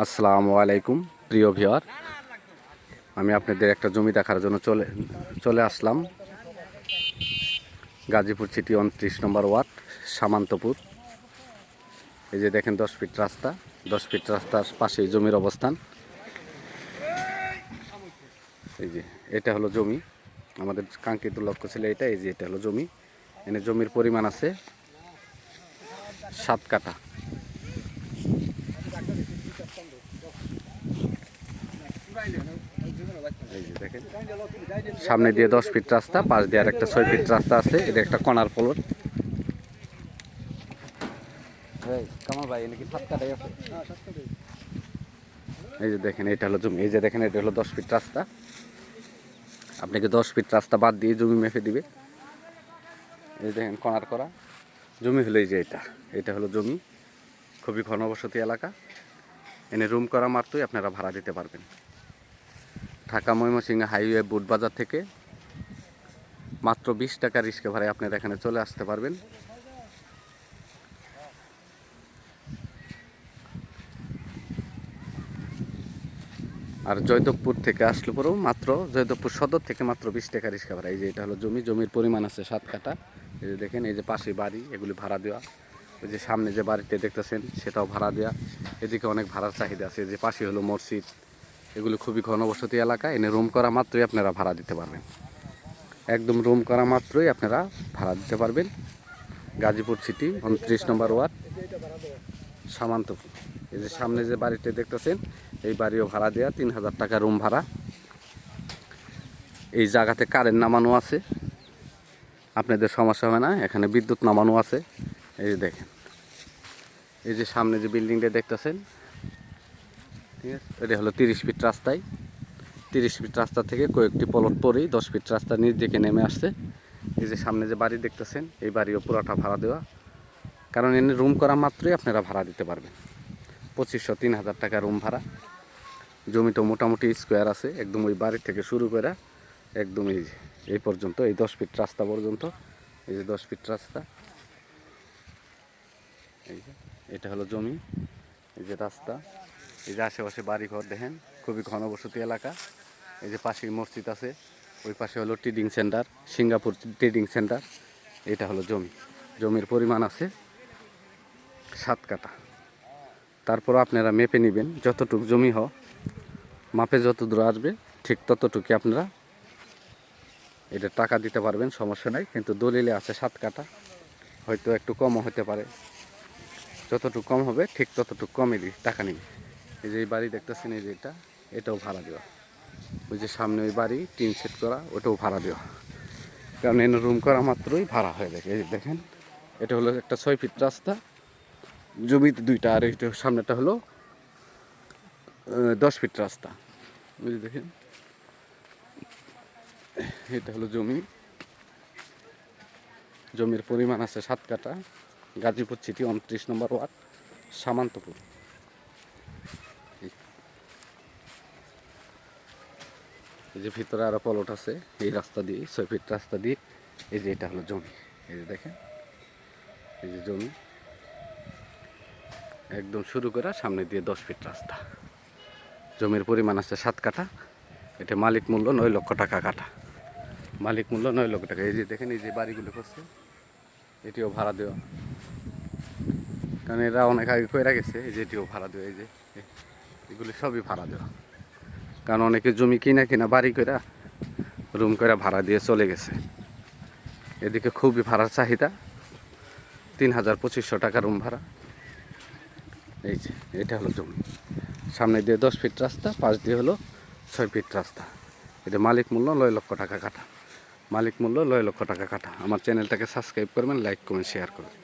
আসসালামু আলাইকুম প্রিয় ভিউয়ার, আমি আপনাদের একটা জমি দেখার জন্য চলে আসলাম। গাজীপুর সিটি 29 নম্বর ওয়ার্ড, সামান্তপুর। এই যে দেখেন 10 ফিট রাস্তা, 10 ফিট রাস্তার পাশেই জমির অবস্থান। এই যে এটা হলো জমি, আমাদের কাঙ্ক্ষিত লক্ষ্য ছিল এটা। এই যে এটা হলো জমি, এখানে জমির পরিমাণ আছে 7 কাঠা। এই যে দেখেন সামনে দিয়ে 10 ফিট রাস্তা, পাশ দিয়ে আর একটা 6 ফিট রাস্তা আছে। এটা একটা কর্নার প্লট। কামাল ভাই নাকি 7 কাঠাই আছে। এই যে দেখেন এটা হলো জমি, এই যে দেখেন এটা হলো 10 ফিট রাস্তা। আপনাকে 10 ফিট রাস্তা বাদ দিয়ে জমি মেপে দিবে। এই দেখেন কর্নার করা জমি হলো এই যে এটা হলো জমি, খুবই ঘনবসতি এলাকা। এনে রুম করা মাত্রই আপনারা ভাড়া দিতে পারবেন। ঢাকা ময়মনসিংহ হাইওয়ে বুটবাজার থেকে মাত্র 20 টাকা রিক্সা ভাড়ায় আপনারা এখানে চলে আসতে পারবেন। আর জয়দেবপুর থেকে আসলে পরেও মাত্র জয়দেবপুর সদর থেকে মাত্র 20 টাকা রিক্সা ভাড়া। এই যে এটা হলো জমি, জমির পরিমাণ আছে 7 কাঠা। এই যে দেখেন এই যে পাশে বাড়ি, এগুলি ভাড়া দেওয়া। ওই যে সামনে যে বাড়িটা দেখতেছেন সেটাও ভাড়া দেওয়া। এদিকে অনেক ভাড়ার চাহিদা আছে। এই যে পাশে হলো মসজিদ। এগুলো খুবই ঘনবসতি এলাকা। এনে রুম করা মাত্রই আপনারা ভাড়া দিতে পারবেন। একদম রুম করা মাত্রই আপনারা ভাড়া দিতে পারবেন। গাজীপুর সিটি 29 নম্বর ওয়ার্ড, সামান্তপুর। এই যে সামনে যে বাড়িটা দেখতেছেন এই বাড়িও ভাড়া দেওয়া, 3000 টাকা রুম ভাড়া। এই জায়গাতে কারেন্ট নামানো আছে, আপনাদের সমস্যা হবে না। এখানে বিদ্যুৎ নামানো আছে। এই যে দেখেন এই যে সামনে যে বিল্ডিংটা দেখতেছেন, ঠিক আছে, এটা হলো 30 ফিট রাস্তায়। 30 ফিট রাস্তা থেকে কয়েকটি প্লট পরেই 10 ফিট রাস্তা নিচ দিকে নেমে আসছে। এই যে সামনে যে বাড়ি দেখতেছেন এই বাড়িও পুরোটা ভাড়া দেওয়া। কারণ এনে রুম করা মাত্রই আপনারা ভাড়া দিতে পারবেন। 2500-3000 টাকা রুম ভাড়া। জমিটা মোটামুটি স্কোয়ার আছে, একদম ওই বাড়ি থেকে শুরু করে একদম এই পর্যন্ত, এই 10 ফিট রাস্তা পর্যন্ত। এই যে 10 ফিট রাস্তা, এই যে এটা হলো জমি, এই যে রাস্তা, এই যে আশেপাশে বাড়িঘর দেখেন, খুবই ঘনবসতি এলাকা। এই যে পাশেই মসজিদ আছে, ওই পাশে হলো trading centre, Singapore trading centre. এটা হলো জমি, জমির পরিমাণ আছে 7 কাঠা। তারপর আপনারা মেপে নেবেন, যতটুকু জমি মাপে যত দূর আসবে ঠিক ততটুকু আপনারা এটা টাকা দিতে পারবেন, সমস্যা নাই। কিন্তু দলিলে আছে 7 কাঠা, হয়তো একটু কমও হতে পারে। যতটুকু কম হবে ঠিক ততটুকু কমে টাকা নিবে। এই যে এই বাড়ি দেখতেছেন, এই যে এটাও ভাড়া দেওয়া। ওই যে সামনে ওই বাড়ি টিন সেট করা, ওটাও ভাড়া দেওয়া। কারণ এনে রুম করা মাত্রই ভাড়া হয়ে যায়। এই যে দেখেন এটা হলো একটা 6 ফিট রাস্তা, জমিতে 2টা। আর এটা সামনেটা হলো 10 ফিট রাস্তা। ওই যে দেখেন এটা হলো জমি, জমির পরিমাণ আছে 7 কাঠা। গাজীপুর সিটি 29 নম্বর ওয়ার্ড, সামান্তপুর। এই যে ভিতরে আরো প্লট আছে এই রাস্তা দিয়ে, 6 ফিট রাস্তা দিয়ে। এই যে এটা হলো জমি, এই যে দেখেন এই যে জমি, একদম শুরু করে সামনে দিয়ে 10 ফিট রাস্তা। জমির পরিমাণ আছে 7 কাঠা। এটা মালিক মূল্য 9 লক্ষ টাকা কাঠা, মালিক মূল্য 9 লক্ষ টাকা। এই যে দেখেন এই যে বাড়িগুলো করছে, এটিও ভাড়া দেওয়া। কারণ এরা অনেক আগে কইরা গেছে। এই যে এটিও ভাড়া দেওয়া, এই যে এগুলি সবই ভাড়া দেওয়া। কারণ অনেকে জমি কিনা বাড়ি কইরা রুম করে ভাড়া দিয়ে চলে গেছে। এদিকে খুবই ভাড়ার চাহিদা, 3500 টাকা রুম ভাড়া। এই যে এটা হলো জমি, সামনে দিয়ে 10 ফিট রাস্তা, পাশ দিয়ে হলো 6 ফিট রাস্তা। এটা মালিক মূল্য 9 লক্ষ টাকা কাঠা, মালিক মূল্য 9 লক্ষ টাকা কাঠা। আমার চ্যানেলটাকে সাবস্ক্রাইব করবেন, লাইক কমেন্ট শেয়ার করবেন।